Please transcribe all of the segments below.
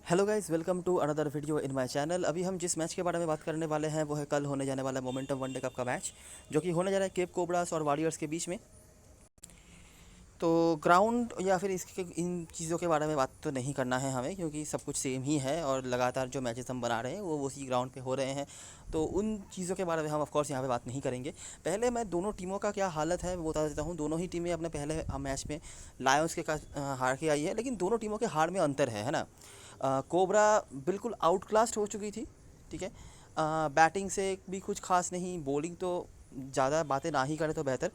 Hello guys, welcome to another video in my channel. अभी हम जिस मैच के बारे में बात करने वाले हैं वो है कल होने जाने वाला मोमेंटम वनडे कप का मैच, जो कि होने जा रहा है केप कोबरास और वॉरियर्स के बीच में। तो ग्राउंड या फिर इसके इन चीज़ों के बारे में बात तो नहीं करना है हमें, क्योंकि सब कुछ सेम ही है और लगातार जो मैचेस हम बना रहे हैं वो उसी ग्राउंड पे हो रहे हैं। तो उन चीज़ों के बारे में हम ऑफ कोर्स यहाँ पे बात नहीं करेंगे। पहले मैं दोनों टीमों का क्या हालत है वो बता देता हूँ। दोनों ही टीमें अपने पहले मैच में लायंस के हार के आई है, लेकिन दोनों टीमों के हार में अंतर है ना। कोबरा बिल्कुल आउट क्लास्ड हो चुकी थी, ठीक है। बैटिंग से भी कुछ खास नहीं, बॉलिंग तो ज़्यादा बातें ना ही करें तो बेहतर।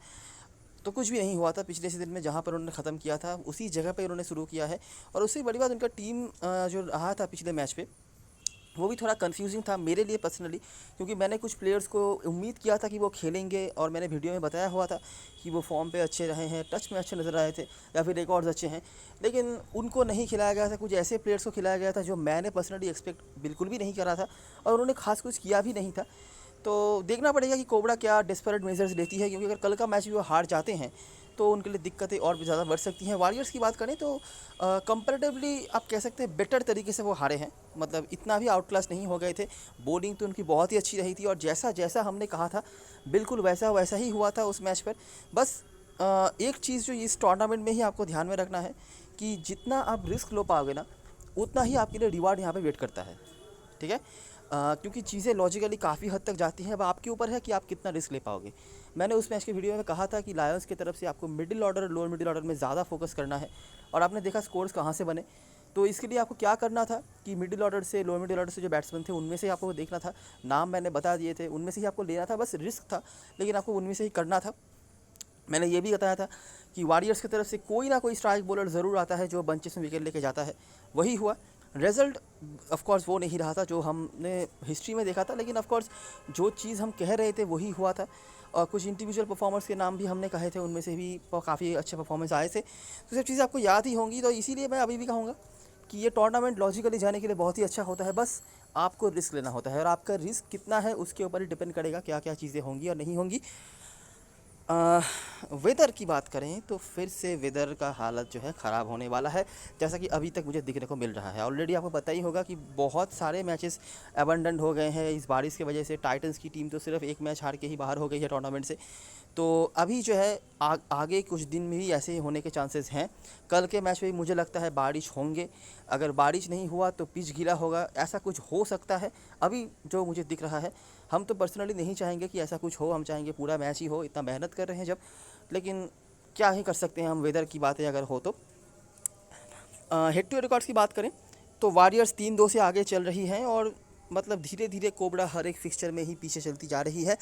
तो कुछ भी नहीं हुआ था पिछले सीज़न में, जहाँ पर उन्होंने ख़त्म किया था उसी जगह पे उन्होंने शुरू किया है। और उससे बड़ी बात, उनका टीम जो रहा था पिछले मैच पे वो भी थोड़ा कंफ्यूजिंग था मेरे लिए पर्सनली, क्योंकि मैंने कुछ प्लेयर्स को उम्मीद किया था कि वो खेलेंगे और मैंने वीडियो में बताया हुआ था कि वो फॉर्म पे अच्छे रहे हैं, टच में अच्छे नज़र आए थे या फिर रिकॉर्ड्स अच्छे हैं। लेकिन उनको नहीं खिलाया गया था, कुछ ऐसे प्लेयर्स को खिलाया गया था जो मैंने पर्सनली एक्सपेक्ट बिल्कुल भी नहीं करा था, और उन्होंने खास कुछ किया भी नहीं था। तो देखना पड़ेगा कि कोबरा क्या डेस्परेट मेजर्स लेती है, क्योंकि अगर कल का मैच भी वो हार जाते हैं तो उनके लिए दिक्कतें और भी ज़्यादा बढ़ सकती हैं। वॉरियर्स की बात करें तो कंपैरेटिवली आप कह सकते हैं बेटर तरीके से वो हारे हैं, मतलब इतना भी आउट क्लास नहीं हो गए थे। बॉलिंग तो उनकी बहुत ही अच्छी रही थी और जैसा जैसा हमने कहा था बिल्कुल वैसा वैसा ही हुआ था उस मैच पर। बस एक चीज़ जो इस टूर्नामेंट में ही आपको ध्यान में रखना है कि जितना आप रिस्क लो पाओगे ना, उतना ही आपके लिए रिवार्ड यहाँ पे वेट करता है, ठीक है। क्योंकि चीज़ें लॉजिकली काफ़ी हद तक जाती हैं, अब आपके ऊपर है कि आप कितना रिस्क ले पाओगे। मैंने उस मैच के वीडियो में कहा था कि लायंस की तरफ से आपको मिडिल ऑर्डर और लोअर मिडिल ऑर्डर में ज़्यादा फोकस करना है, और आपने देखा स्कोर्स कहाँ से बने। तो इसके लिए आपको क्या करना था कि मिडिल ऑर्डर से, लोअर मिडिल ऑर्डर से जो बैट्समैन थे उनमें से ही आपको देखना था। नाम मैंने बता दिए थे, उनमें से ही आपको लेना था, बस रिस्क था लेकिन आपको उनमें से ही करना था। मैंने ये भी बताया था कि वॉरियर्स की तरफ से कोई ना कोई स्ट्राइक बॉलर ज़रूर आता है जो बंचेस में विकेट लेके जाता है, वही हुआ। रिजल्ट ऑफ कोर्स वो नहीं रहा था जो हमने हिस्ट्री में देखा था, लेकिन ऑफ कोर्स जो चीज़ हम कह रहे थे वही हुआ था। और कुछ इंडिविजुअल परफॉर्मर्स के नाम भी हमने कहे थे, उनमें से भी काफ़ी अच्छे परफॉर्मेंस आए थे। तो सब चीज़ें आपको याद ही होंगी, तो इसीलिए मैं अभी भी कहूँगा कि ये टूर्नामेंट लॉजिकली जाने के लिए बहुत ही अच्छा होता है। बस आपको रिस्क लेना होता है, और आपका रिस्क कितना है उसके ऊपर ही डिपेंड करेगा क्या क्या चीज़ें होंगी और नहीं होंगी। वेदर की बात करें तो फिर से वेदर का हालत जो है ख़राब होने वाला है, जैसा कि अभी तक मुझे दिखने को मिल रहा है। ऑलरेडी आपको पता ही होगा कि बहुत सारे मैचेस अबंडन हो गए हैं इस बारिश की वजह से। टाइटंस की टीम तो सिर्फ एक मैच हार के ही बाहर हो गई है टूर्नामेंट से। तो अभी जो है आगे कुछ दिन में भी ऐसे होने के चांसेस हैं। कल के मैच में भी मुझे लगता है बारिश होंगे, अगर बारिश नहीं हुआ तो पिच गीला होगा, ऐसा कुछ हो सकता है अभी जो मुझे दिख रहा है। हम तो पर्सनली नहीं चाहेंगे कि ऐसा कुछ हो, हम चाहेंगे पूरा मैच ही हो, इतना मेहनत कर रहे हैं जब। लेकिन क्या ही कर सकते हैं हम, वेदर की बातें अगर हो तो। हेड टू रिकॉर्ड्स की बात करें तो वॉरियर्स 3-2 से आगे चल रही हैं, और मतलब धीरे धीरे कोबरा हर एक फिक्सचर में ही पीछे चलती जा रही है।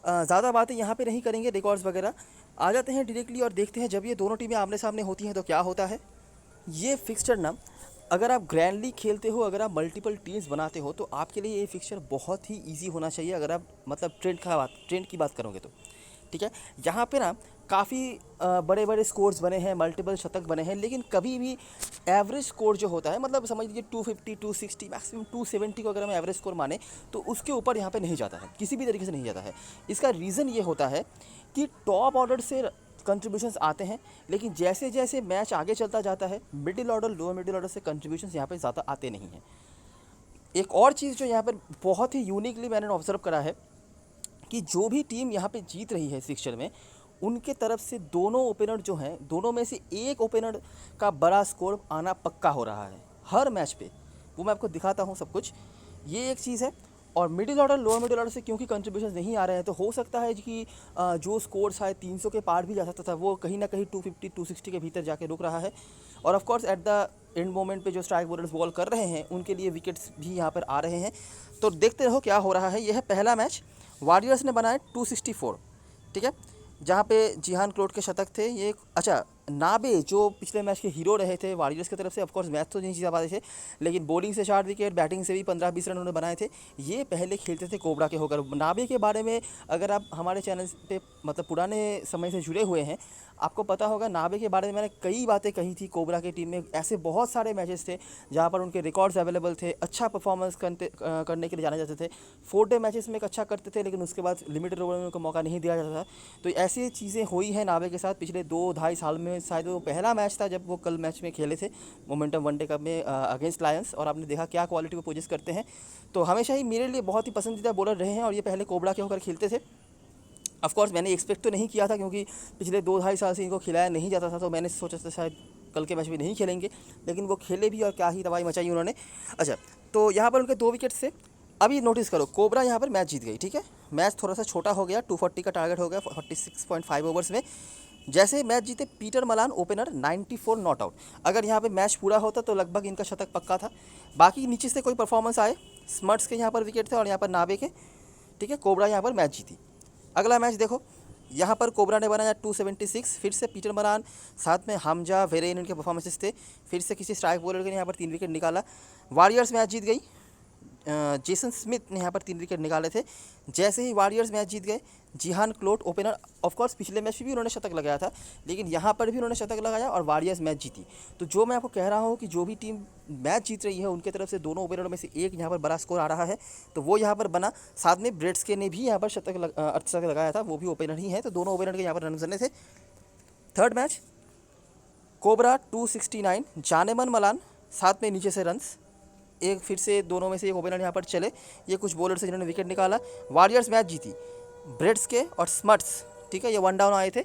ज़्यादा बातें यहाँ पे नहीं करेंगे, रिकॉर्ड्स वगैरह आ जाते हैं डायरेक्टली और देखते हैं जब ये दोनों टीमें आमने सामने होती हैं तो क्या होता है। ये फिक्सचर ना, अगर आप ग्रैंडली खेलते हो, अगर आप मल्टीपल टीम्स बनाते हो तो आपके लिए ये फिक्सचर बहुत ही इजी होना चाहिए, अगर आप मतलब ट्रेंड की बात करोगे तो, ठीक है। यहाँ पे ना काफ़ी बड़े बड़े स्कोर्स बने हैं, मल्टीपल शतक बने हैं, लेकिन कभी भी एवरेज स्कोर जो होता है, मतलब समझ लीजिए 250 260 मैक्सिमम 270 को अगर हम एवरेज स्कोर माने तो उसके ऊपर यहाँ पे नहीं जाता है, किसी भी तरीके से नहीं जाता है। इसका रीज़न ये होता है कि टॉप ऑर्डर से कंट्रीब्यूशंस आते हैं, लेकिन जैसे जैसे मैच आगे चलता जाता है middle order, lower middle order से कंट्रीब्यूशंस यहाँ पे ज़्यादा आते नहीं हैं। एक और चीज़ जो यहाँ पर बहुत ही यूनिकली मैंने ऑब्जर्व करा है कि जो भी टीम यहाँ पे जीत रही है फिक्सचर में, उनके तरफ से दोनों ओपनर जो हैं, दोनों में से एक ओपनर का बड़ा स्कोर आना पक्का हो रहा है हर मैच पे। वो मैं आपको दिखाता हूँ सब कुछ, ये एक चीज़ है। और middle order, lower middle order से क्योंकि कंट्रीब्यूशन नहीं आ रहे हैं, तो हो सकता है कि जो स्कोर शायद 300 के पार भी जा सकता था वो कहीं ना कहीं 250 260 के भीतर जाके रुक रहा है। और of course at the end moment पे जो स्ट्राइक बॉलर्स बॉल कर रहे हैं उनके लिए विकेट्स भी यहाँ पर आ रहे हैं। तो देखते रहो क्या हो रहा है। यह है पहला मैच, वॉरियर्स ने बनाए 264, ठीक है, जहाँ पे जिहान क्लोट के शतक थे। ये अच्छा, नाबे जो पिछले मैच के हीरो रहे थे वॉरियर्स की तरफ से, ऑफकोर्स मैच तो नहीं जीता पाते थे, लेकिन बॉलिंग से 4 विकेट, बैटिंग से भी 15-20 रन उन्होंने बनाए थे। ये पहले खेलते थे कोबरा के होकर। नाबे के बारे में अगर आप हमारे चैनल पे मतलब पुराने समय से जुड़े हुए हैं, आपको पता होगा नाबे के बारे में मैंने कई बातें कही थी। कोबरा की टीम में ऐसे बहुत सारे मैचेस थे जहाँ पर उनके रिकॉर्ड्स अवेलेबल थे, अच्छा परफॉर्मेंस करने के लिए जाने जाते थे। 4 डे मैचेस में एक अच्छा करते थे, लेकिन उसके बाद लिमिटेड ओवर में उनको मौका नहीं दिया जाता था। तो ऐसी चीज़ें हुई हैं नाबे के साथ पिछले 2-2.5 साल में में शायद वो पहला मैच था जब वो कल मैच में खेले थे मोमेंटम वनडे कप में अगेंस्ट लायंस, और आपने देखा क्या क्वालिटी वो पोजेस करते हैं। तो हमेशा ही मेरे लिए बहुत ही पसंदीदा बॉलर रहे हैं, और ये पहले कोबरा के होकर खेलते थे। ऑफ कोर्स मैंने एक्सपेक्ट तो नहीं किया था, क्योंकि पिछले 2-2.5 साल से इनको खिलाया नहीं जाता था, तो मैंने सोचा था शायद कल के मैच में नहीं खेलेंगे, लेकिन वो खेले भी और क्या ही तबाही मचाई उन्होंने। अच्छा, तो यहाँ पर उनके 2 विकेट से अभी नोटिस करो कोबरा यहाँ पर मैच जीत गई, ठीक है। मैच थोड़ा सा छोटा हो गया, 240 का टारगेट हो गया 46.5 ओवर्स में। जैसे मैच जीते Peter Malan opener 94 not out. अगर यहाँ पे मैच पूरा होता तो लगभग इनका शतक पक्का था। बाकी नीचे से कोई परफॉर्मेंस आए, स्मर्ट्स के यहाँ पर विकेट थे और यहाँ पर नाबे के, ठीक है। कोबरा यहाँ पर मैच जीती। अगला मैच देखो, यहाँ पर कोबरा ने बनाया 276, फिर से पीटर मलान, साथ में हमजा वेरेन इनके परफॉर्मेंसेस थे। फिर से किसी स्ट्राइक बॉलर ने यहाँ पर 3 विकेट निकाला। वॉरियर्स मैच जीत गई, जेसन स्मिथ ने यहाँ पर 3 विकेट निकाले थे। जैसे ही वॉरियर्स मैच जीत गए, जिहान क्लोट ओपनर, ऑफकोर्स पिछले मैच में भी उन्होंने शतक लगाया था, लेकिन यहाँ पर भी उन्होंने शतक लगाया और वॉरियर्स मैच जीती। तो जो मैं आपको कह रहा हूँ कि जो भी टीम मैच जीत रही है उनके तरफ से दोनों ओपनरों में से एक यहाँ पर बड़ा स्कोर आ रहा है, तो वो यहाँ पर बना। साथ में ब्रेड्सके ने भी यहाँ पर अर्धशतक लगाया था, वो भी ओपनर ही है, तो दोनों ओपनर के यहाँ पर रन बने थे। Third match cobra 269, Jaaneman Malan, साथ में नीचे से रन्स एक, फिर से दोनों में से एक ओपनर यहाँ पर चले, ये कुछ बॉलर से जिन्होंने विकेट निकाला। वॉरियर्स मैच जीती, ब्रेड्सके और स्मर्ट्स, ठीक है, ये 1 डाउन आए थे,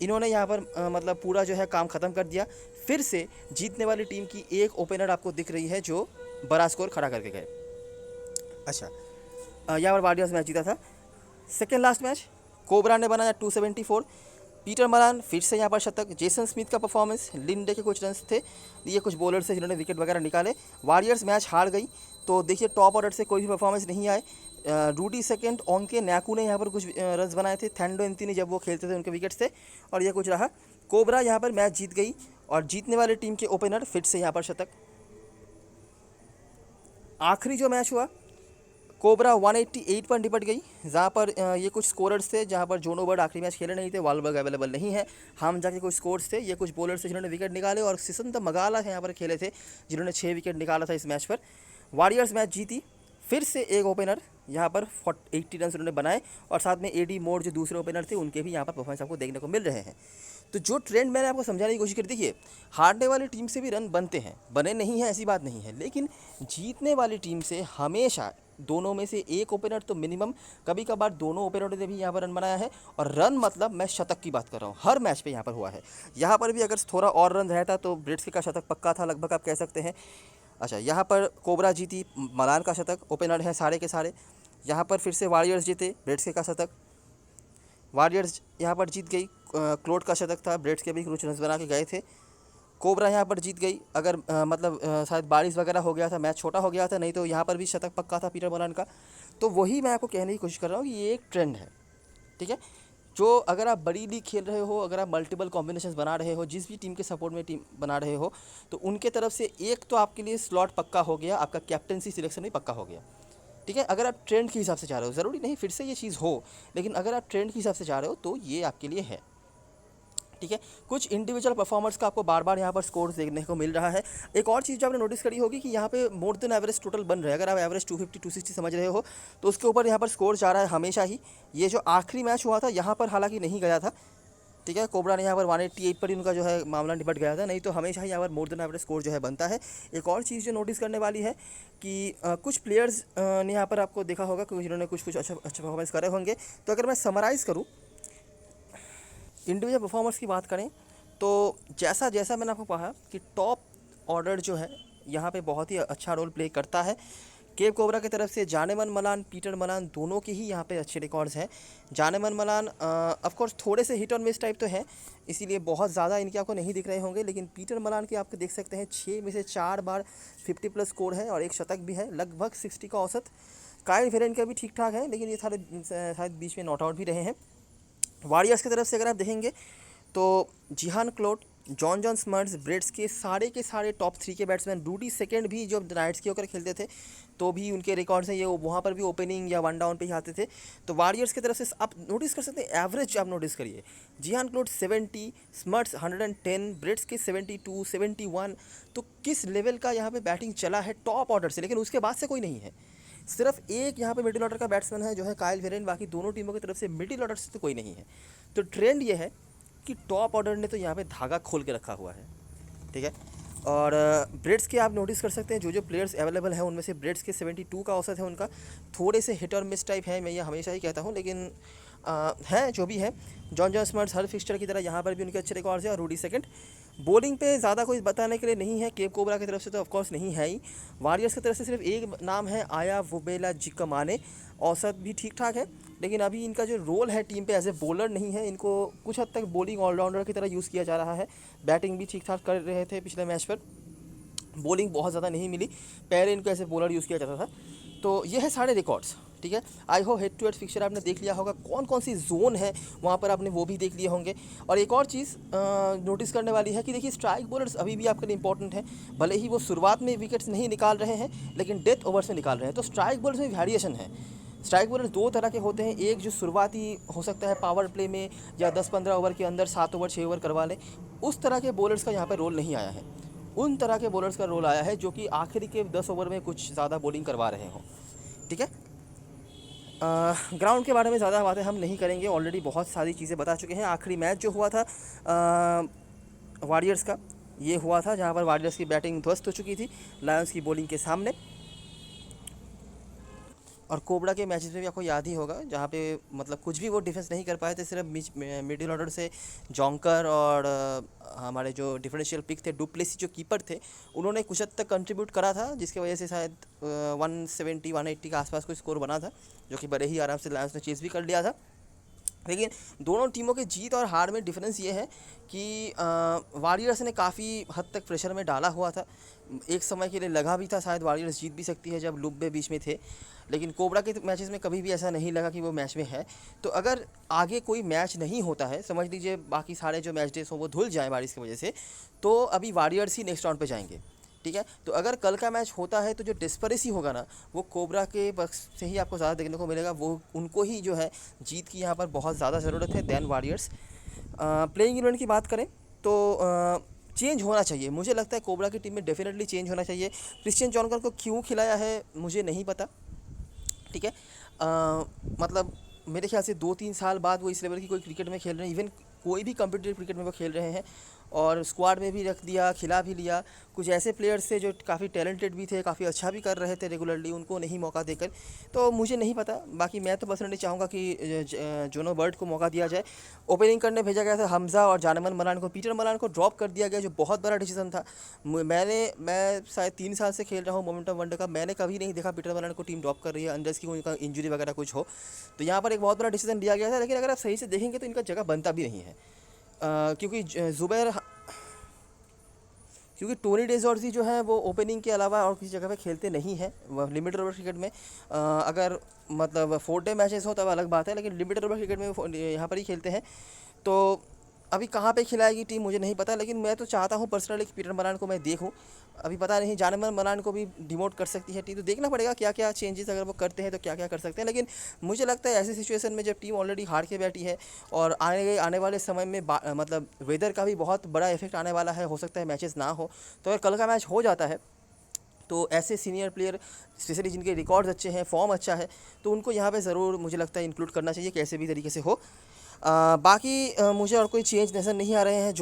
इन्होंने यहाँ पर मतलब पूरा जो है काम ख़त्म कर दिया। फिर से जीतने वाली टीम की एक ओपनर आपको दिख रही है जो बड़ा स्कोर खड़ा करके गए। अच्छा, यहाँ पर वॉरियर्स मैच जीता था। सेकेंड लास्ट मैच कोबरा ने बनाया 274, पीटर मलान फिर से यहाँ पर शतक, जेसन स्मिथ का परफॉर्मेंस, लिंडे के कुछ रन्स थे, ये कुछ बॉलर्स से जिन्होंने विकेट वगैरह निकाले। वॉरियर्स मैच हार गई, तो देखिए टॉप ऑर्डर से कोई भी परफॉर्मेंस नहीं आए। रूडी सेकंड, ओंके नैकू ने यहाँ पर कुछ रन्स बनाए थे, थैंडो एंथनी जब वो खेलते थे उनके विकेट्स थे, और ये कुछ रहा। कोबरा यहाँ पर मैच जीत गई और जीतने वाली टीम के ओपनर फिर से यहाँ पर शतक। आखिरी जो मैच हुआ कोबरा 188 पर निपट गई, जहाँ पर ये कुछ स्कोरर्स थे, जहाँ पर जोनो बर्ड आखिरी मैच खेले नहीं थे, वालबर्ग अवेलेबल नहीं है, हम जाके कुछ स्कोर्स थे, ये कुछ बॉलर्स थे जिन्होंने विकेट निकाले, और सिसंत मगाला यहाँ पर खेले थे जिन्होंने 6 विकेट निकाला था इस मैच पर। वॉरियर्स मैच जीती, फिर से एक ओपनर यहाँ पर 80 रन उन्होंने बनाए, और साथ में एडी मोड जो दूसरे ओपनर थे उनके भी यहाँ पर परफॉर्मेंस आपको देखने को मिल रहे हैं। तो जो ट्रेंड मैंने आपको समझाने की कोशिश की, देखिए हारने वाली टीम से भी रन बनते हैं, बने नहीं हैं ऐसी बात नहीं है, लेकिन जीतने वाली टीम से हमेशा दोनों में से एक ओपनर तो मिनिमम, कभी कभार दोनों ओपनरों ने भी यहाँ पर रन बनाया है। और रन मतलब मैं शतक की बात कर रहा हूँ, हर मैच पे यहाँ पर हुआ है। यहाँ पर भी अगर थोड़ा और रन रहता तो ब्रेड्सके का शतक पक्का था लगभग, आप कह सकते हैं। अच्छा, यहाँ पर कोबरा जीती, मलान का शतक, ओपनर हैं सारे के सारे। यहाँ पर फिर से वॉरियर्स जीते, ब्रेड्सके का शतक, वॉरियर्स यहाँ पर जीत गई, क्लोट का शतक था, ब्रेड्सके भी कुछ रन बना के गए थे। कोबरा यहाँ पर जीत गई, अगर मतलब शायद बारिश वगैरह हो गया था, मैच छोटा हो गया था, नहीं तो यहाँ पर भी शतक पक्का था पीटर मलान का। तो वही मैं आपको कहने की कोशिश कर रहा हूँ कि ये एक ट्रेंड है, ठीक है। जो अगर आप बड़ी लीग खेल रहे हो, अगर आप मल्टीपल कॉम्बिनेशंस बना रहे हो, जिस भी टीम के सपोर्ट में टीम बना रहे हो, तो उनके तरफ से एक तो आपके लिए स्लॉट पक्का हो गया, आपका कैप्टनसी सिलेक्शन भी पक्का हो गया, ठीक है। अगर आप ट्रेंड के हिसाब से जा रहे हो, ज़रूरी नहीं फिर से ये चीज़ हो, लेकिन अगर आप ट्रेंड के हिसाब से जा रहे हो तो ये आपके लिए है, ठीक है। कुछ इंडिविजुअल परफॉर्मर्स का आपको बार बार यहाँ पर स्कोर्स देखने को मिल रहा है। एक और चीज़ जो आपने नोटिस करी होगी कि यहाँ पे मोर देन एवरेज टोटल बन रहे हैं। अगर आप एवरेज 250 260 समझ रहे हो तो उसके ऊपर यहाँ पर स्कोर जा रहा है हमेशा ही। ये जो आखिरी मैच हुआ था यहाँ पर हालांकि नहीं गया था, ठीक है। कोबरा ने यहाँ पर 188 पर ही उनका जो है मामला निपट गया था, नहीं तो हमेशा ही यहाँ पर मोर देन एवरेज स्कोर जो है बनता है। एक और चीज़ जो नोटिस करने वाली है कि कुछ प्लेयर्स ने यहाँ पर आपको देखा होगा कि जिन्होंने कुछ अच्छा परफॉर्मेंस करे होंगे। तो अगर मैं समराइज़ करूँ, इंडिविजुअल परफॉर्मेंस की बात करें तो जैसा जैसा मैंने आपको कहा कि टॉप ऑर्डर जो है यहाँ पे बहुत ही अच्छा रोल प्ले करता है। केप कोबरा की तरफ से जानेमन मलान, पीटर मलान दोनों के ही यहाँ पे अच्छे रिकॉर्ड्स हैं। जानेमन मलान ऑफकोर्स थोड़े से हिट और मिस टाइप तो हैं, इसीलिए बहुत ज़्यादा इनके आपको नहीं दिख रहे होंगे, लेकिन पीटर मलान के आपको देख सकते हैं 6 में से 4 बार 50+ स्कोर है और एक शतक भी है, लगभग 60 का औसत। काइल वेरेन का भी ठीक ठाक है, लेकिन ये सारे शायद बीच में नॉट आउट भी रहे हैं। वॉरियर्स की तरफ से अगर आप देखेंगे तो जिहान क्लोट, जॉन स्मर्ट्स, ब्रेड्स के सारे टॉप 3 के बैट्समैन, रूडी सेकंड भी जो नाइट्स के होकर खेलते थे तो भी उनके रिकॉर्ड्स हैं, ये वहाँ पर भी ओपनिंग या 1 डाउन पे ही आते थे। तो वॉरियर्स की तरफ से आप नोटिस कर सकते हैं, एवरेज आप नोटिस करिए, जिहान क्लोट 70, स्मर्ट्स 110, ब्रेड्स के 72, 71। तो किस लेवल का यहाँ पे बैटिंग चला है टॉप ऑर्डर से, लेकिन उसके बाद से कोई नहीं है। सिर्फ एक यहाँ पे मिडिल ऑर्डर का बैट्समैन है जो है काइल वेरेन, बाकी दोनों टीमों की तरफ से मिडिल ऑर्डर से तो कोई नहीं है। तो ट्रेंड ये है कि टॉप ऑर्डर ने तो यहाँ पे धागा खोल के रखा हुआ है, ठीक है। और ब्रेड्स के आप नोटिस कर सकते हैं, जो जो प्लेयर्स अवेलेबल हैं उनमें से ब्रेड्स के 72 का औसत है उनका। थोड़े से हिट और मिस टाइप है, मैं ये हमेशा ही कहता हूँ, लेकिन हैं जो भी है। जॉन स्मर्ट्स हर फिक्सचर की तरह यहाँ पर भी उनके अच्छे रिकॉर्ड्स हैं। और रूडी सेकंड बॉलिंग पे ज़्यादा कोई बताने के लिए नहीं है, केप कोबरा की तरफ से तो ऑफकोर्स नहीं है ही। वॉरियर्स की तरफ से सिर्फ एक नाम है, आया वोबेला जिकमाने। औसत भी ठीक ठाक है, लेकिन अभी इनका जो रोल है टीम पे एज ए बॉलर नहीं है। इनको कुछ हद तक बॉलिंग ऑलराउंडर की तरह यूज़ किया जा रहा है। बैटिंग भी ठीक ठाक कर रहे थे पिछले मैच पर, बॉलिंग बहुत ज़्यादा नहीं मिली, पहले इनको ऐसे बॉलर यूज़ किया जाता था। तो ये है सारे रिकॉर्ड्स, ठीक है। आई हो हेड टू हेड फिक्सचर आपने देख लिया होगा, कौन कौन सी जोन है वहाँ पर आपने वो भी देख लिए होंगे। और एक और चीज़ नोटिस करने वाली है कि देखिए स्ट्राइक बॉलर्स अभी भी आपके लिए इंपॉर्टेंट है। भले ही वो शुरुआत में विकेट्स नहीं निकाल रहे हैं, लेकिन डेथ ओवर्स में निकाल रहे हैं। तो स्ट्राइक बॉलर्स में वेरिएशन है। स्ट्राइक बॉलर दो तरह के होते हैं, एक जो शुरुआती हो सकता है पावर प्ले में या 10-15 ओवर के अंदर 7 ओवर 6 ओवर करवा ले, उस तरह के बॉलर्स का यहाँ पर रोल नहीं आया है। उन तरह के बॉलर्स का रोल आया है जो कि आखिरी के 10 ओवर में कुछ ज़्यादा बॉलिंग करवा रहे हों, ठीक है। ग्राउंड के बारे में ज़्यादा बातें हम नहीं करेंगे, ऑलरेडी बहुत सारी चीज़ें बता चुके हैं। आखिरी मैच जो हुआ था वॉरियर्स का, ये हुआ था जहाँ पर वॉरियर्स की बैटिंग ध्वस्त हो चुकी थी लायंस की बॉलिंग के सामने। और कोबरा के मैचेस में भी आपको याद ही होगा, जहाँ पे मतलब कुछ भी वो डिफेंस नहीं कर पाए थे, सिर्फ मिडिल ऑर्डर से जॉन्कर और हमारे जो डिफरेंशियल पिक थे डुप्लेसी जो कीपर थे, उन्होंने कुछ हद तक कंट्रीब्यूट करा था, जिसकी वजह से शायद 170-180 के आसपास कोई स्कोर बना था, जो कि बड़े ही आराम से लायंस ने चेस भी कर लिया था। लेकिन दोनों टीमों के जीत और हार में डिफरेंस ये है कि वॉरियर्स ने काफ़ी हद तक प्रेशर में डाला हुआ था। एक समय के लिए लगा भी था शायद वॉरियर्स जीत भी सकती है जब लुब्बे बीच में थे, लेकिन कोबरा के मैचेस में कभी भी ऐसा नहीं लगा कि वो मैच में है। तो अगर आगे कोई मैच नहीं होता है, समझ लीजिए बाकी सारे जो मैच डेज हो वो धुल जाए बारिश की वजह से, तो अभी वॉरियर्स ही नेक्स्ट राउंड पे जाएंगे, ठीक है। तो अगर कल का मैच होता है तो जो डिस्परेसी होगा ना, वो कोबरा के पक्ष से ही आपको ज़्यादा देखने को मिलेगा। वो उनको ही जो है जीत की यहाँ पर बहुत ज़्यादा ज़रूरत है दैन वॉरियर्स। प्लेइंग 11 की बात करें तो चेंज होना चाहिए, मुझे लगता है कोबरा की टीम में डेफिनेटली चेंज होना चाहिए। क्रिश्चियन जॉनकर को क्यों खिलाया है मुझे नहीं पता, ठीक है। मतलब मेरे ख्याल से 2-3 साल बाद वो इस लेवल की कोई क्रिकेट में खेल रहे हैं, इवन कोई भी कम्पिटिटिव क्रिकेट में वो खेल रहे हैं, और स्क्वाड में भी रख दिया, खिला भी लिया। कुछ ऐसे प्लेयर्स थे जो काफ़ी टैलेंटेड भी थे, काफ़ी अच्छा भी कर रहे थे रेगुलरली, उनको नहीं मौका देकर, तो मुझे नहीं पता। बाकी मैं तो पर्सनली चाहूँगा कि जोनो बर्ट को मौका दिया जाए। ओपनिंग करने भेजा गया था हमज़ा और जानमन मलान को, पीटर मलान को ड्रॉप कर दिया गया, जो बहुत बड़ा डिसीजन था। मैं शायद 3 साल से खेल रहा हूँ मोमेंटम वनडे का, मैंने कभी नहीं देखा पीटर मलान को टीम ड्रॉप कर रही है अंदर की उनका इंजरी वगैरह कुछ हो। तो यहाँ पर एक बहुत बड़ा डिसीजन लिया गया था, लेकिन अगर आप सही से देखेंगे तो इनका जगह बनता भी नहीं है, क्योंकि टोनी डेजॉर्जी जो है वो ओपनिंग के अलावा और किसी जगह पे खेलते नहीं हैं लिमिटेड ओवर क्रिकेट में। अगर मतलब 4 डे मैचेस हो तब अलग बात है, लेकिन लिमिटेड ओवर क्रिकेट में वो यहाँ पर ही खेलते हैं। तो अभी कहाँ पे खिलाएगी टीम मुझे नहीं पता, लेकिन मैं तो चाहता हूँ पर्सनली कि पीटर मलान को मैं देखूँ। अभी पता नहीं जानमन मलान को भी डिमोट कर सकती है टीम, तो देखना पड़ेगा क्या क्या चेंजेस अगर वो करते हैं तो क्या क्या कर सकते हैं। लेकिन मुझे लगता है ऐसी सिचुएशन में जब टीम ऑलरेडी हार के बैठी है और आने वाले समय में मतलब वेदर का भी बहुत बड़ा इफेक्ट आने वाला है, हो सकता है मैचेस ना हो, तो अगर कल का मैच हो जाता है तो ऐसे सीनियर प्लेयर स्पेशली जिनके रिकॉर्ड्स अच्छे हैं, फॉर्म अच्छा है, तो उनको यहाँ पे ज़रूर मुझे लगता है इंक्लूड करना चाहिए कैसे भी तरीके से हो। बाकी मुझे और कोई चेंज नज़र नहीं आ रहे हैं।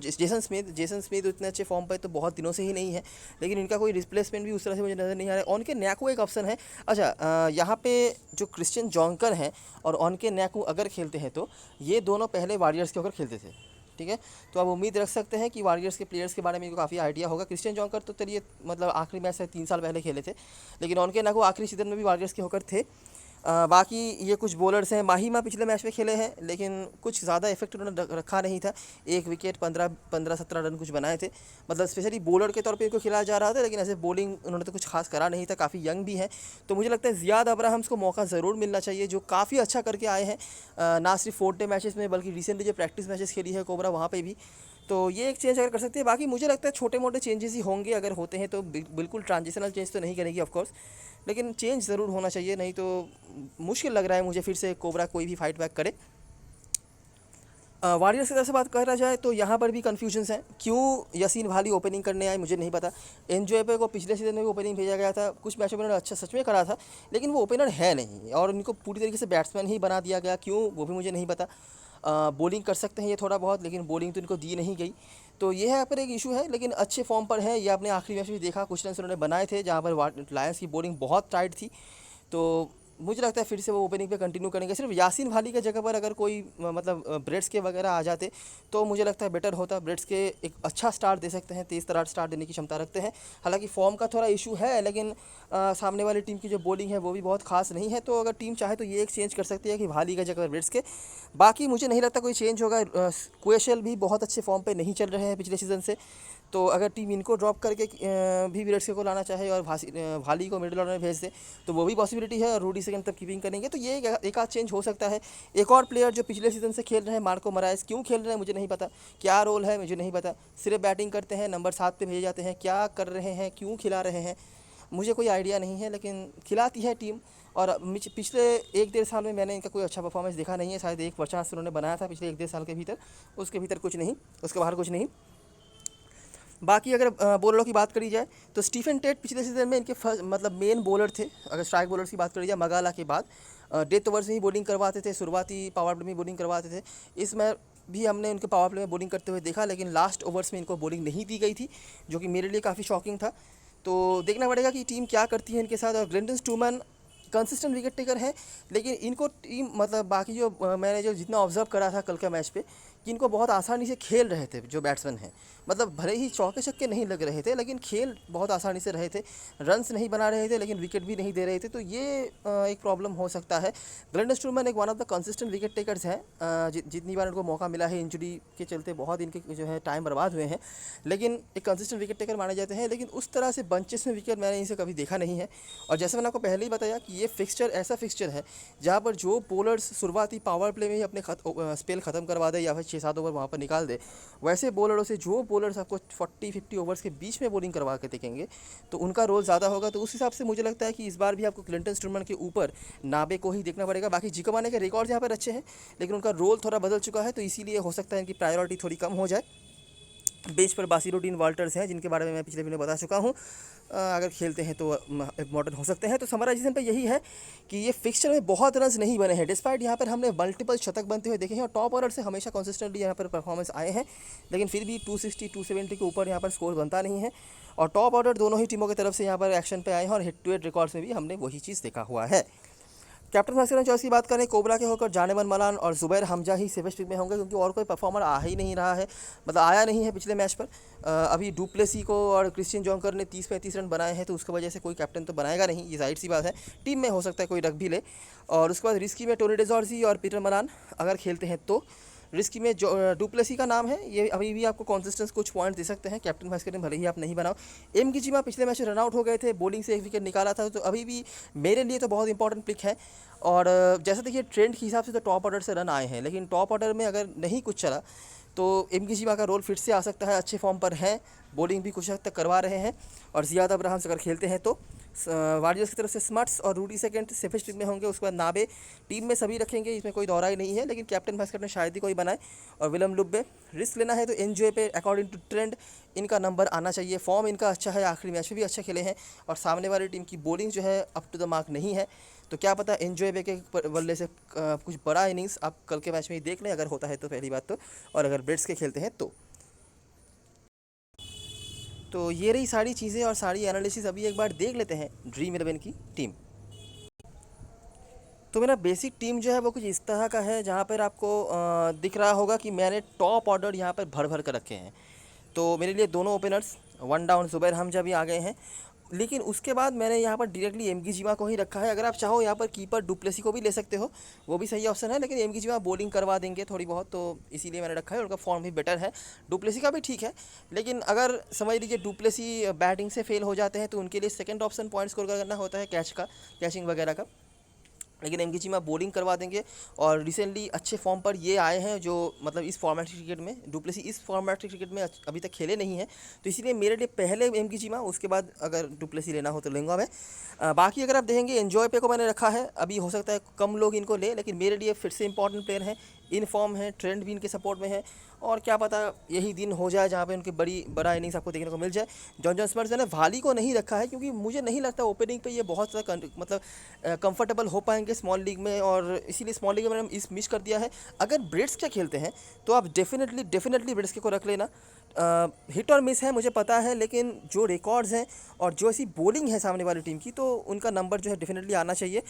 जेसन स्मिथ उतने अच्छे फॉर्म पर तो बहुत दिनों से ही नहीं है, लेकिन इनका कोई रिप्लेसमेंट भी उस तरह से मुझे नज़र नहीं आ रहा है। ऑनके नैकू एक ऑप्शन है। अच्छा, यहाँ पे जो क्रिश्चियन जॉन्कर हैं और ऑनके नैकू अगर खेलते हैं तो ये दोनों पहले वॉरियर्स के होकर खेलते थे, ठीक है। तो आप उम्मीद रख सकते हैं कि वॉरियर्स के प्लेयर्स के बारे में इनको काफ़ी आइडिया होगा। क्रिश्चियन जॉन्कर तो चलिए मतलब आखिरी मैच से 3 साल पहले खेले थे, लेकिन ऑनके नैकू आखिरी सीजन में भी वॉरियर्स के होकर थे। बाकी ये कुछ बॉलर्स हैं, माहिमा पिछले मैच में खेले हैं, लेकिन कुछ ज़्यादा इफेक्ट उन्होंने रखा नहीं था। 1 विकेट 15-17 रन कुछ बनाए थे, मतलब स्पेशली बॉलर के तौर पे इनको खिलाया जा रहा था, लेकिन ऐसे बॉलिंग उन्होंने तो कुछ खास करा नहीं था। काफ़ी यंग भी है, तो मुझे लगता है ज़ियाद अब्राहम्स को मौका ज़रूर मिलना चाहिए, जो काफ़ी अच्छा करके आए हैं, ना सिर्फ 4 डे मैचेस में बल्कि रिसेंटली जो प्रैक्टिस मैचेस खेली है कोबरा वहाँ पर भी। तो ये एक चेंज अगर कर सकते हैं। बाकी मुझे लगता है छोटे मोटे चेंजेस ही होंगे, अगर होते हैं तो बिल्कुल ट्रांजिशनल चेंज तो नहीं करेगी ऑफकोर्स, लेकिन चेंज ज़रूर होना चाहिए, नहीं तो मुश्किल लग रहा है मुझे फिर से कोबरा कोई भी फाइट बैक करे। वॉरियर्स की तरफ से बात करा जाए तो यहाँ पर भी कन्फ्यूजन्स हैं। क्यों यासीन भाली ओपनिंग करने आए मुझे नहीं पता। एनजोएपे को पिछले सीजन में भी ओपनिंग भेजा गया था, कुछ मैचों में उन्होंने अच्छा सच में करा था, लेकिन वो ओपनर है नहीं और उनको पूरी तरीके से बैट्समैन ही बना दिया गया, क्यों वो भी मुझे नहीं पता। बॉलिंग कर सकते हैं ये थोड़ा बहुत, लेकिन बॉलिंग तो इनको दी नहीं गई। तो ये यहाँ पर एक इशू है, लेकिन अच्छे फॉर्म पर है। ये आपने आखिरी मैच में देखा, कुछ रन उन्होंने बनाए थे जहाँ पर लायंस की बॉलिंग बहुत टाइट थी। तो मुझे लगता है फिर से वो ओपनिंग पे कंटिन्यू करेंगे। सिर्फ यासीन भाली की जगह पर अगर कोई मतलब ब्रेड्स के वगैरह आ जाते तो मुझे लगता है बेटर होता। ब्रेड्स के एक अच्छा स्टार्ट दे सकते हैं, तेज़ तरार स्टार्ट देने की क्षमता रखते हैं। हालांकि फॉर्म का थोड़ा इशू है, लेकिन सामने वाली टीम की जो बॉलिंग है वो भी बहुत खास नहीं है। तो अगर टीम चाहे तो ये एक चेंज कर सकती है कि भाली की जगह ब्रेड्स के। बाकी मुझे नहीं लगता कोई चेंज होगा। क्वेशल भी बहुत अच्छे फॉर्म पे नहीं चल रहे हैं पिछले सीज़न से। तो अगर टीम इनको ड्रॉप करके भी विराट को लाना चाहे और भाली को मिडिल ऑर्डर में भेज दे तो वो भी पॉसिबिलिटी है, और रूडी सेकंड तक कीपिंग करेंगे तो ये एक आध चेंज हो सकता है। एक और प्लेयर जो पिछले सीज़न से खेल रहे हैं, मार्को मोराइस, क्यों खेल रहे हैं मुझे नहीं पता, क्या रोल है मुझे नहीं पता। सिर्फ बैटिंग करते हैं, नंबर 7 पे भेजे जाते हैं, क्या कर रहे हैं, क्यों खिला रहे हैं, मुझे कोई आइडिया नहीं है। लेकिन खिलाती है टीम। और पिछले 1-1.5 साल में मैंने इनका कोई अच्छा परफॉर्मेंस देखा नहीं है। शायद एक 50 उन्होंने बनाया था पिछले 1-1.5 साल के भीतर, उसके भीतर कुछ नहीं, उसके बाहर कुछ नहीं। बाकी अगर बॉलरों की बात करी जाए तो स्टीफन टेट पिछले सीजन में इनके मतलब मेन बॉलर थे। अगर स्ट्राइक बॉलर्स की बात करी जाए, मगाला के बाद डेथ ओवर्स में ही बॉलिंग करवाते थे, शुरुआती पावर प्ले में बॉलिंग करवाते थे। इसमें भी हमने उनके पावर प्ले में बॉलिंग करते हुए देखा, लेकिन लास्ट ओवर्स में इनको बॉलिंग नहीं दी गई थी, जो कि मेरे लिए काफ़ी शॉकिंग था। तो देखना पड़ेगा कि टीम क्या करती है इनके साथ। और ग्लेंडन स्टूमन कंसिस्टेंट विकेट टेकर है, लेकिन इनको टीम मतलब बाकी जो मैंने जो जितना ऑब्जर्व करा था कल के मैच पे, कि इनको बहुत आसानी से खेल रहे थे जो बैट्समैन हैं। मतलब भले ही चौके छक्के नहीं लग रहे थे, लेकिन खेल बहुत आसानी से रहे थे, रन्स नहीं बना रहे थे, लेकिन विकेट भी नहीं दे रहे थे। तो ये एक प्रॉब्लम हो सकता है। ग्लेंडन स्टूमन एक one of the consistent wicket takers हैं। जितनी बार उनको मौका मिला है, इंजरी के चलते बहुत इनके जो है टाइम बर्बाद हुए हैं, लेकिन एक कंसिस्टेंट विकेट टेकर माने जाते हैं। लेकिन उस तरह से बंचेस में विकेट मैंने इनसे कभी देखा नहीं है। और जैसे मैंने आपको पहले ही बताया कि ये फिक्सचर ऐसा फिक्सचर है जहाँ पर जो बॉलर्स शुरुआती पावर प्ले में ही अपने स्पेल ख़त्म करवा दे या फिर 6-7 ओवर वहाँ पर निकाल दे, वैसे बॉलरों से जो बॉलर्स आपको 40-50 ओवर्स के बीच में बॉलिंग करवा के देखेंगे तो उनका रोल ज़्यादा होगा। तो उस हिसाब से मुझे लगता है कि इस बार भी आपको क्लिंटन स्टूरमन के ऊपर नाबे को ही देखना पड़ेगा। बाकी जिकोमाने के रिकॉर्ड यहाँ पर अच्छे हैं, लेकिन उनका रोल थोड़ा बदल चुका है, तो इसीलिए हो सकता है इनकी प्रायोरिटी थोड़ी कम हो जाए। बेंच पर बासिरुद्दीन वाल्टर्स हैं, जिनके बारे में मैं पिछले वीडियो बता चुका हूँ। अगर खेलते हैं तो इम्पॉर्टेंट हो सकते हैं। तो समराइजेशन पे यही है कि ये फिक्सचर में बहुत रन्स नहीं बने हैं, डिस्पाइट यहाँ पर हमने मल्टीपल शतक बनते हुए देखे हैं, और टॉप ऑर्डर से हमेशा कंसिस्टेंटली यहाँ पर परफॉर्मेंस आए हैं, लेकिन फिर भी 260-270 के ऊपर यहाँ पर स्कोर बनता नहीं है। और टॉप ऑर्डर दोनों ही टीमों की तरफ से यहाँ पर एक्शन पे आए हैं, और हिट टू हिट रिकॉर्ड्स में भी हमने वही चीज़ देखा हुआ है। कैप्टन वाइस कैप्टन चॉइस की बात करें, कोबरा के होकर जानेमन मलान और जुबैर हमजा ही सेवेस्ट पिक में होंगे, क्योंकि और कोई परफॉर्मर आ ही नहीं रहा है, मतलब आया नहीं है पिछले मैच पर। अभी डुप्लेसी को और क्रिश्चियन जॉन्कर ने 30-35 रन बनाए हैं, तो उसकी वजह से कोई कैप्टन तो बनाएगा नहीं, ये जाहिर सी बात है। टीम में हो सकता है कोई रख भी ले। और उसके बाद रिस्की में टोनी डेजॉर्जी और पीटर मलान अगर खेलते हैं तो। रिस्की में जो डुप्लेसी का नाम है, ये अभी भी आपको कंसिस्टेंस कुछ पॉइंट दे सकते हैं कैप्टन वाइस कैप्टन, भले ही आप नहीं बनाओ। एम की जीमा पिछले मैच में रन आउट हो गए थे, बॉलिंग से एक विकेट निकाला था, तो अभी भी मेरे लिए तो बहुत इंपॉर्टेंट पिक है। और जैसे देखिए ट्रेंड के हिसाब से तो टॉप ऑर्डर से रन आए हैं, लेकिन टॉप ऑर्डर में अगर नहीं कुछ चला तो एम की जीमा का रोल फिर से आ सकता है। अच्छे फॉर्म पर हैं, बॉलिंग भी कुछ हद तक करवा रहे हैं, और ज़ियाद अब्राहम्स अगर खेलते हैं तो वारियर्स की तरफ से स्मट्स और रूडी सेकंड सेफेस्ट पिक में होंगे। उसके बाद नाबे टीम में सभी रखेंगे, इसमें कोई दौरा ही नहीं है, लेकिन कैप्टन वाइस कैप्टन शायद ही कोई बनाए। और विलम लुब्बे रिस्क लेना है तो एनजॉय पे अकॉर्डिंग टू ट्रेंड इनका नंबर आना चाहिए। फॉर्म इनका अच्छा है, आखिरी मैच में भी अच्छा खेले हैं, और सामने वाली टीम की बॉलिंग जो है अप टू द मार्क नहीं है, तो क्या पता एनजॉय पे के बल्ले से कुछ बड़ा इनिंग्स आप कल के मैच में ही देख लें, अगर होता है तो पहली बात तो, और अगर ब्रेड्स के खेलते हैं तो ये रही सारी चीज़ें और सारी एनालिसिस। अभी एक बार देख लेते हैं ड्रीम 11 की टीम। तो मेरा बेसिक टीम जो है वो कुछ इस तरह का है, जहाँ पर आपको दिख रहा होगा कि मैंने टॉप ऑर्डर यहाँ पर भर भर कर रखे हैं। तो मेरे लिए दोनों openers one down Zubair Hamza भी आ गए हैं, लेकिन उसके बाद मैंने यहाँ पर डायरेक्टली एम की जीमा को ही रखा है। अगर आप चाहो यहाँ पर कीपर डुप्लेसी को भी ले सकते हो, वो भी सही ऑप्शन है, लेकिन एम की जीमा बॉलिंग करवा देंगे थोड़ी बहुत, तो इसीलिए मैंने रखा है। उनका फॉर्म भी बेटर है, डुप्लेसी का भी ठीक है, लेकिन अगर समझ लीजिए डुप्लेसी बैटिंग से फेल हो जाते हैं तो उनके लिए सेकंड ऑप्शन पॉइंट स्कोर करना होता है, कैचिंग वगैरह का। लेकिन एम की जीमा बॉलिंग करवा देंगे, और रिसेंटली अच्छे फॉर्म पर ये आए हैं, जो मतलब इस फॉर्मेट क्रिकेट में डुप्लेसी इस फॉर्मेट क्रिकेट में अभी तक खेले नहीं हैं, तो इसीलिए मेरे लिए पहले एम की जीमा, उसके बाद अगर डुप्लेसी लेना हो तो लूँगा मैं। बाकी अगर आप देखेंगे एन्जॉय पे को मैंने रखा है, अभी हो सकता है कम लोग इनको ले, लेकिन मेरे लिए फिर से इंपॉर्टेंट प्लेयर है इन फॉर्म हैं, ट्रेंड भी इनके सपोर्ट में है, और क्या पता यही दिन हो जाए जहाँ पे उनकी बड़ा इनिंग्स आपको देखने को मिल जाए। जॉन स्मिथ ने वाली को नहीं रखा है क्योंकि मुझे नहीं लगता ओपनिंग पे ये बहुत ज़्यादा मतलब कंफर्टेबल हो पाएंगे स्मॉल लीग में, और इसीलिए स्मॉल लीग में मैंने मिस कर दिया है। अगर ब्रेड्स के खेलते हैं तो आप डेफिनेटली ब्रेड्स के को रख लेना। हिट और मिस है मुझे पता है, लेकिन जो रिकॉर्ड्स हैं और जो ऐसी बॉलिंग है सामने वाली टीम की, तो उनका नंबर जो है डेफिनेटली आना चाहिए।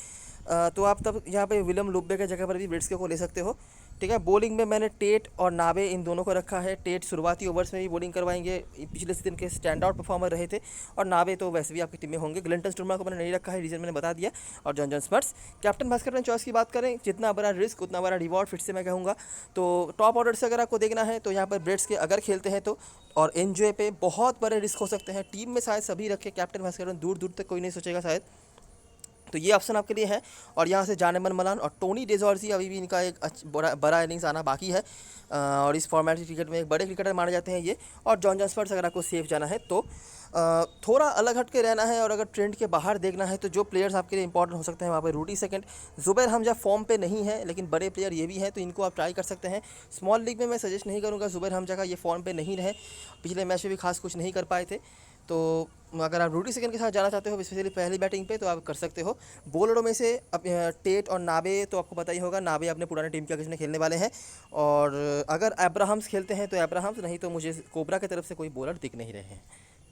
तो आप तब यहाँ पे विलियम लुब्बे के जगह पर भी ब्रेड्स के को ले सकते हो। ठीक है, बॉलिंग में मैंने टेट और नाबे इन दोनों को रखा है। टेट शुरुआती ओवर्स में भी बॉलिंग करवाएंगे, पिछले सीजन के स्टैंड आउट परफॉर्मर रहे थे, और नाबे तो वैसे भी आपकी टीम में होंगे। ग्लिंटन स्टोरमा को मैंने नहीं रखा है, रीजन मैंने बता दिया। और जॉन स्मिथ। कैप्टन भास्कर ने चॉइस की बात करें, जितना बड़ा रिस्क उतना बड़ा रिवॉर्ड, फिर से मैं कहूँगा। तो टॉप ऑर्डर से अगर आपको देखना है तो यहाँ पर ब्रेड्स के अगर खेलते हैं तो, और एनजॉय पे बहुत बड़े रिस्क हो सकते हैं। टीम में शायद सभी रखे, कैप्टन भास्कर दूर दूर तक कोई नहीं सोचेगा शायद, तो ये ऑप्शन आपके लिए है। और यहाँ से जानेमन मलान और टोनी डेजॉर्सी, अभी भी इनका एक बड़ा इनिंग्स आना बाकी है, और इस फॉर्मेट क्रिकेट में एक बड़े क्रिकेटर माने जाते हैं ये। और जॉन स्मिथ अगर आपको सेफ जाना है तो थोड़ा अलग हट के रहना है, और अगर ट्रेंड के बाहर देखना है तो जो प्लेयर्स आपके लिए इंपॉर्टेंट हो सकते हैं वहाँ पर रूडी सेकंड, जुबैर हमजा फॉर्म पे नहीं है लेकिन बड़े प्लेयर ये भी हैं, तो इनको आप ट्राई कर सकते हैं। स्मॉल लीग में मैं सजेस्ट नहीं करूँगा जुबैर हमजा का, ये फॉर्म पे नहीं रहे, पिछले मैच में भी खास कुछ नहीं कर पाए थे। तो अगर आप रूडी सेकंड के साथ जाना चाहते हो स्पेशली पहली बैटिंग पे, तो आप कर सकते हो। बॉलरों में से अब टेट और नाबे तो आपको पता ही होगा, नाबे अपने पुराने टीम के अगेंस्ट में खेलने वाले हैं। और अगर अब्राहम्स खेलते हैं तो अब्राहम्स, नहीं तो मुझे कोबरा की तरफ से कोई बॉलर दिख नहीं रहे हैं।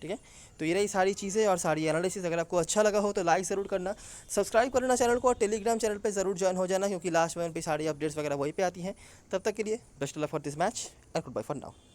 ठीक है, तो ये रही सारी चीज़ें और सारी एनालिसिस। अगर आपको अच्छा लगा हो तो लाइक ज़रूर करना, सब्सक्राइब करना चैनल को, और टेलीग्राम चैनल पे ज़रूर ज्वाइन हो जाना, क्योंकि लास्ट में उन पर सारी अपडेट्स वगैरह वहीं पे आती हैं। तब तक के लिए best of luck for this match and goodbye for now.